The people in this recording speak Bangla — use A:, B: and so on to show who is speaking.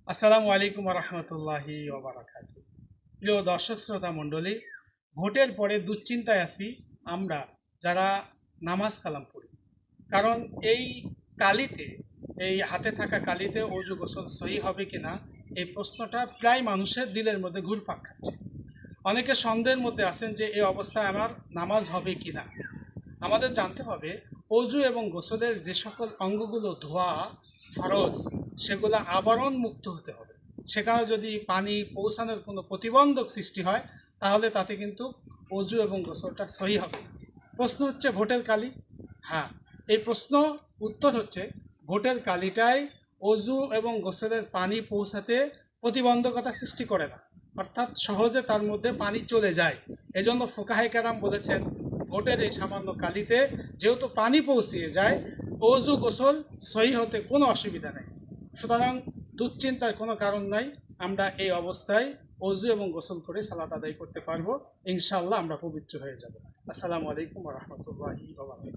A: আসসালামু আলাইকুম রহমতুল্লাহি ওবারাকাতু। প্রিয় দর্শক শ্রোতা মণ্ডলী, ভোটের পরে দুশ্চিন্তায় আছি আমরা যারা নামাজ কালাম পড়ি। কারণ এই কালিতে, এই হাতে থাকা কালিতে অজু গোসল সহি হবে কিনা, এই প্রশ্নটা প্রায় মানুষের দিলের মধ্যে ঘুরপাক খাচ্ছে। অনেকে সন্দেহের মধ্যে আছেন যে এই অবস্থায় আমার নামাজ হবে কিনা। আমাদের জানতে হবে অজু এবং গোসলের যে সকল অঙ্গগুলো ধোয়া ফরজ, সেগুলো আবরণ মুক্ত হতে হবে। সেখানে যদি পানি পৌঁছানোর কোনো প্রতিবন্ধক সৃষ্টি হয়, তাহলে তাতে কিন্তু অজু এবং গোসলটা সহি হবে। প্রশ্ন হচ্ছে ভোটের কালি। হ্যাঁ, এই প্রশ্ন উত্তর হচ্ছে ভোটের কালিটাই অজু এবং গোসলের পানি পৌঁছাতে প্রতিবন্ধকতা সৃষ্টি করে না, অর্থাৎ সহজে তার মধ্যে পানি চলে যায়। এজন্য ফুকাহে কেরাম বলেছেন, ভোটের এই সামান্য কালিতে যেহেতু পানি পৌঁছিয়ে যায়, অজু গোসল সহি হতে কোনো অসুবিধা নেই। সুতরাং দুশ্চিন্তার কোনো কারণ নাই। আমরা এই অবস্থায় অজু এবং গোসল করে সালাত আদায় করতে পারবো। ইনশাআল্লাহ আমরা পবিত্র হয়ে যাব। আসসালামু আলাইকুম রহমতুল্লাহি ওয়া বারাকাতুহু।